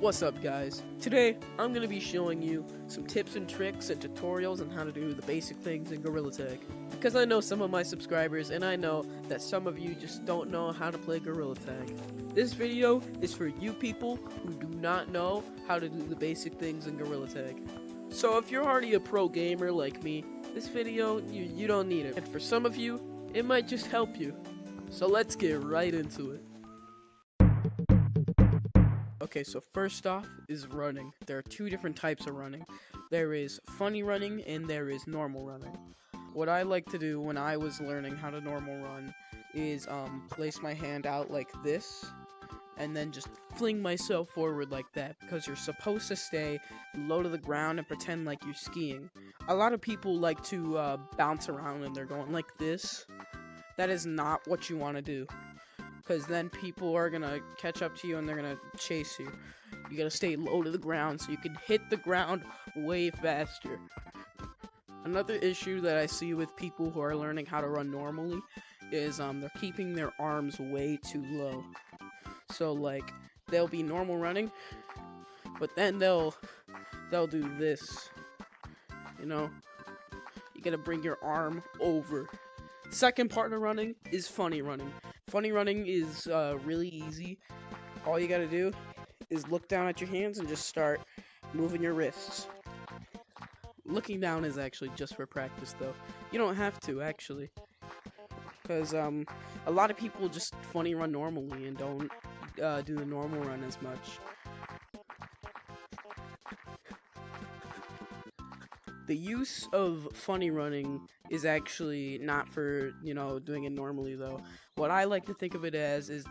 What's up guys? Today I'm going to be showing you some tips and tricks and tutorials on how to do the basic things in Gorilla Tag. Because I know some of my subscribers and I know that some of you just don't know how to play Gorilla Tag. This video is for you people who do not know how to do the basic things in Gorilla Tag. So if you're already a pro gamer like me, this video, you don't need it. And for some of you, it might just help you. So let's get right into it. Okay, so first off is running. There are two different types of running. There is funny running and there is normal running. What I like to do when I was learning how to normal run is place my hand out like this and then just fling myself forward like that, because you're supposed to stay low to the ground and pretend like you're skiing. A lot of people like to bounce around and they're going like this. That is not what you want to do, because then people are gonna catch up to you and they're gonna chase you. You gotta stay low to the ground so you can hit the ground way faster. Another issue that I see with people who are learning how to run normally is they're keeping their arms way too low. So like they'll be normal running, but then they'll do this. You know, you gotta bring your arm over. Second part of running is funny running. Funny running is really easy. All you gotta do is look down at your hands and just start moving your wrists. Looking down is actually just for practice though. You don't have to actually, because a lot of people just funny run normally and don't do the normal run as much. The use of funny running is actually not for, doing it normally though. What I like to think of it as is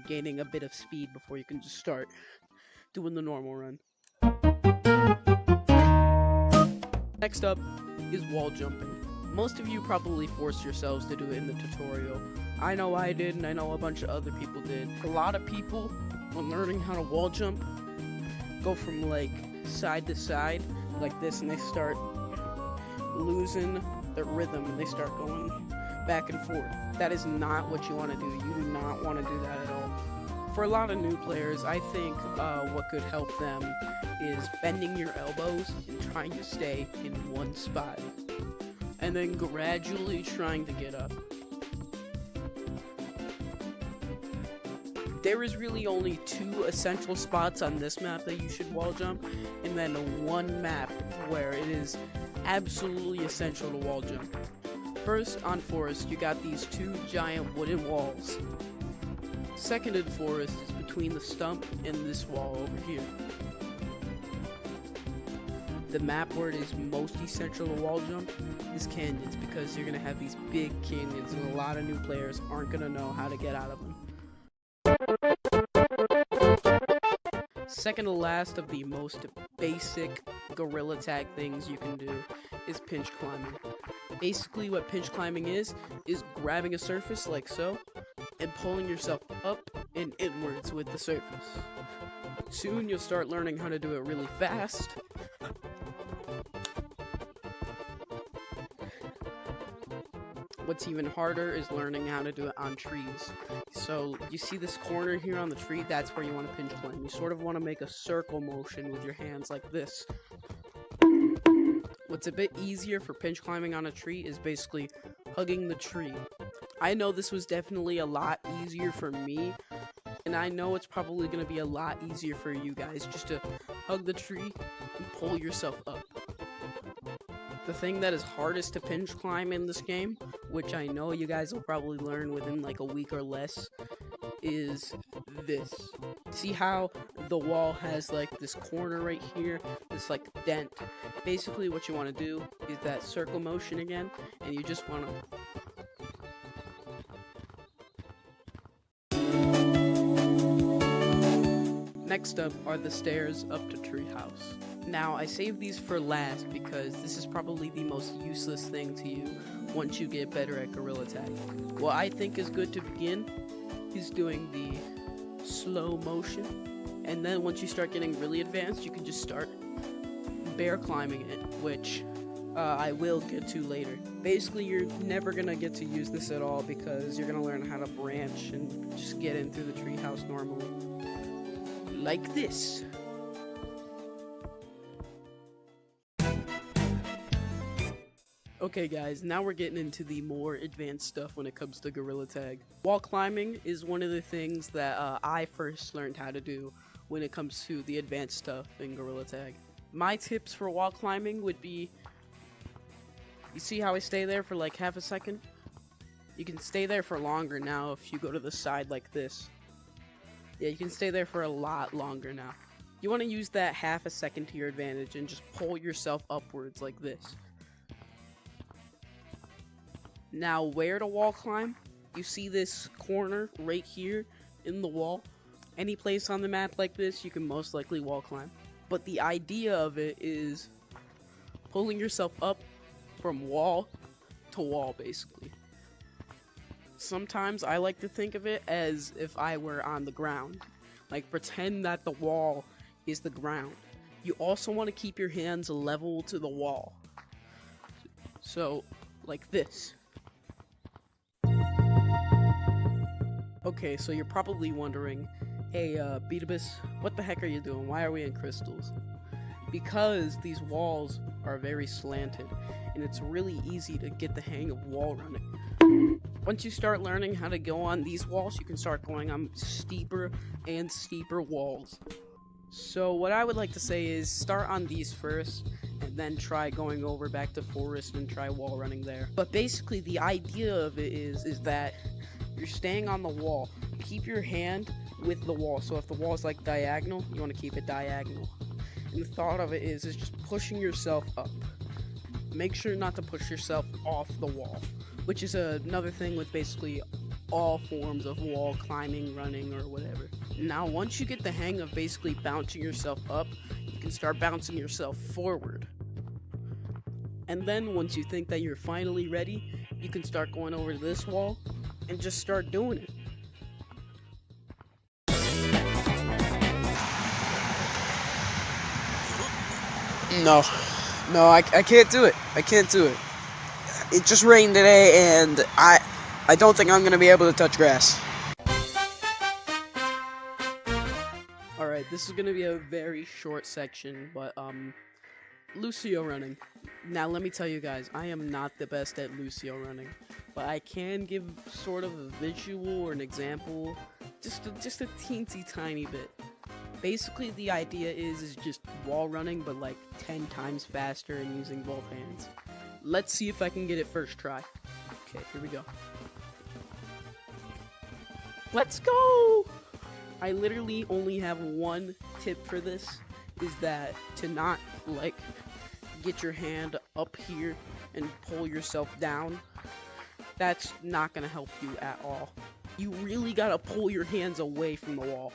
gaining a bit of speed before you can just start doing the normal run. Next up is wall jumping. Most of you probably forced yourselves to do it in the tutorial. I know I did, and I know a bunch of other people did. A lot of people, when learning how to wall jump, go from like side to side like this, and they start losing the rhythm and they start going back and forth. That is not what you want to do. You do not want to do that at all. For a lot of new players, I think what could help them is bending your elbows and trying to stay in one spot, and then gradually trying to get up. There is really only two essential spots on this map that you should wall jump, and then one map where it is absolutely essential to wall jump. First, on forest, you got these two giant wooden walls. Second in forest is between the stump and this wall over here. The map where it is most essential to wall jump is canyons, because you're going to have these big canyons and a lot of new players aren't going to know how to get out of them. Second to last of the most basic Gorilla Tag things you can do is pinch climbing. Basically what pinch climbing is grabbing a surface like so and pulling yourself up and inwards with the surface. Soon you'll start learning how to do it really fast. What's even harder is learning how to do it on trees. So you see this corner here on the tree, that's where you want to pinch climb. You sort of want to make a circle motion with your hands like this. What's a bit easier for pinch climbing on a tree is basically hugging the tree. I know this was definitely a lot easier for me, and I know it's probably going to be a lot easier for you guys, just to hug the tree and pull yourself up. The thing that is hardest to pinch climb in this game, which I know you guys will probably learn within like a week or less, is this. See how the wall has like this corner right here, this like dent? Basically what you want to do is that circle motion again, and you just want to... Next up are the stairs up to treehouse. Now, I saved these for last because this is probably the most useless thing to you once you get better at Gorilla Tag. What I think is good to begin is doing the slow motion, and then once you start getting really advanced, you can just start bear climbing it, which I will get to later. Basically, you're never gonna get to use this at all because you're gonna learn how to branch and just get into the treehouse normally. Like this. Okay guys, now we're getting into the more advanced stuff when it comes to gorilla tag. Wall climbing is one of the things that I first learned how to do when it comes to the advanced stuff in gorilla tag. My tips for wall climbing would be, you see how I stay there for like half a second? You can stay there for longer now if you go to the side like this. Yeah, you can stay there for a lot longer now. You want to use that half a second to your advantage and just pull yourself upwards like this. Now, where to wall climb? You see this corner right here in the wall? Any place on the map like this, you can most likely wall climb. But the idea of it is pulling yourself up from wall to wall, basically. Sometimes I like to think of it as if I were on the ground. Like, pretend that the wall is the ground. You also want to keep your hands level to the wall. So, like this. Okay, so you're probably wondering, hey, Beatabus, what the heck are you doing? Why are we in crystals? Because these walls are very slanted, and it's really easy to get the hang of wall running. Once you start learning how to go on these walls, you can start going on steeper and steeper walls. So what I would like to say is start on these first, and then try going over back to forest and try wall running there. But basically the idea of it is that you're staying on the wall. Keep your hand with the wall. So if the wall is like diagonal, you want to keep it diagonal. And the thought of it is just pushing yourself up. Make sure not to push yourself off the wall, which is another thing with basically all forms of wall climbing, running, or whatever. Now, once you get the hang of basically bouncing yourself up, you can start bouncing yourself forward. And then once you think that you're finally ready, you can start going over to this wall and just start doing it. No, I can't do it. I can't do it. It just rained today, and I don't think I'm gonna be able to touch grass. Alright, this is gonna be a very short section, but Lucio running. Now let me tell you guys, I am not the best at Lucio running, but I can give sort of a visual or an example, just a teensy tiny bit. Basically the idea is just wall running, but like 10 times faster and using both hands. Let's see if I can get it first try. Okay, here we go. Let's go! I literally only have one tip for this, is that to not like get your hand up here and pull yourself down. That's not gonna help you at all. You really gotta pull your hands away from the wall.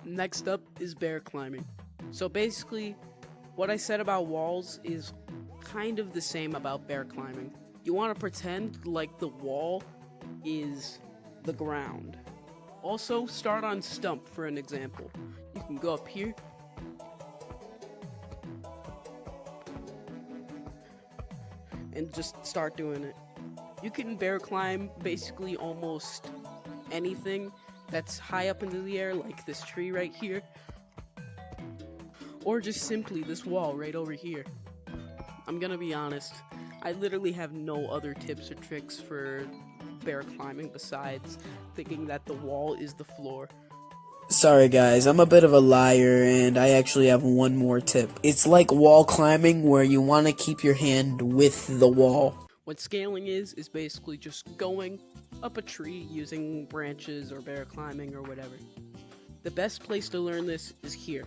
Next up is bear climbing. So basically, what I said about walls is kind of the same about bear climbing. You want to pretend like the wall is the ground. Also, start on stump for an example. You can go up here. And just start doing it. You can bear climb basically almost anything that's high up into the air, like this tree right here, or just simply this wall right over here. I'm gonna be honest, I literally have no other tips or tricks for bear climbing besides thinking that the wall is the floor. Sorry guys, I'm a bit of a liar, and I actually have one more tip. It's like wall climbing, where you want to keep your hand with the wall. What scaling is basically just going up a tree using branches or bear climbing or whatever. The best place to learn this is here.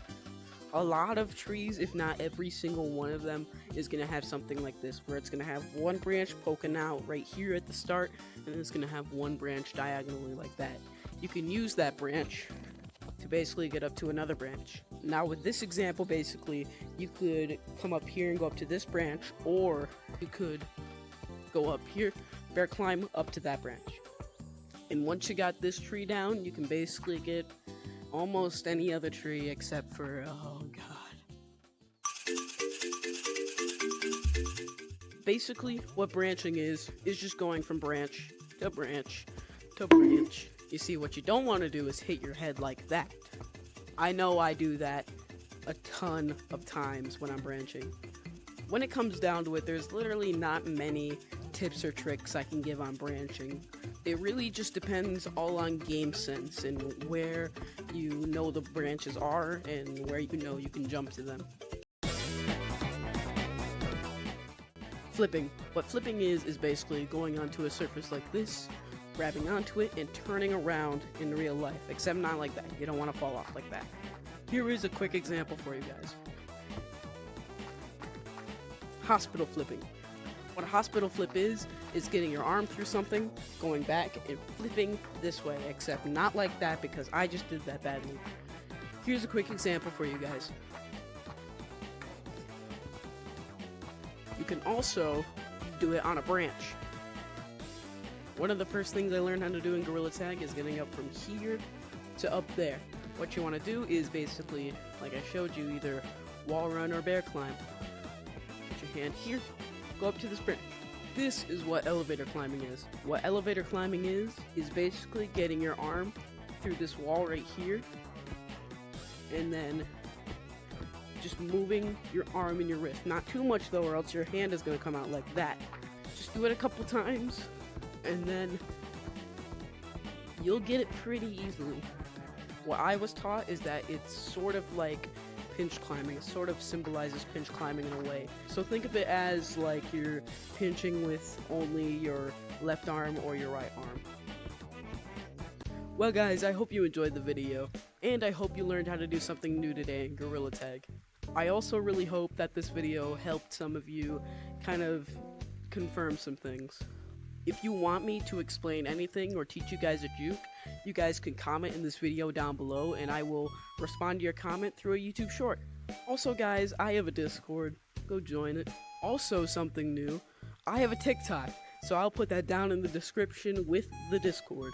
A lot of trees, if not every single one of them, is going to have something like this, where it's going to have one branch poking out right here at the start, and it's going to have one branch diagonally like that. You can use that branch to basically get up to another branch. Now with this example, basically, you could come up here and go up to this branch, or you could go up here, bear climb up to that branch. And once you got this tree down, you can basically get almost any other tree except for, oh god. Basically, what branching is just going from branch to branch to branch. You see, what you don't want to do is hit your head like that. I know I do that a ton of times when I'm branching. When it comes down to it, there's literally not many tips or tricks I can give on branching. It really just depends all on game sense and where you know the branches are and where you know you can jump to them. Flipping. What flipping is basically going onto a surface like this, grabbing onto it, and turning around in real life, except not like that. You don't want to fall off like that. Here is a quick example for you guys. Hospital flipping. What a hospital flip is getting your arm through something, going back, and flipping this way, except not like that because I just did that badly. Here's a quick example for you guys. You can also do it on a branch. One of the first things I learned how to do in Gorilla Tag is getting up from here to up there. What you want to do is basically, like I showed you, either wall run or bear climb. Put your hand here, go up to this branch. This is what elevator climbing is. What elevator climbing is basically getting your arm through this wall right here, and then just moving your arm and your wrist. Not too much though, or else your hand is going to come out like that. Just do it a couple times, and then you'll get it pretty easily. What I was taught is that it's sort of like pinch climbing. It sort of symbolizes pinch climbing in a way. So think of it as like you're pinching with only your left arm or your right arm. Well guys, I hope you enjoyed the video, and I hope you learned how to do something new today in Gorilla Tag. I also really hope that this video helped some of you kind of confirm some things. If you want me to explain anything or teach you guys a juke, you guys can comment in this video down below and I will respond to your comment through a YouTube short. Also guys, I have a Discord, go join it. Also something new, I have a TikTok, so I'll put that down in the description with the Discord.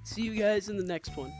See you guys in the next one.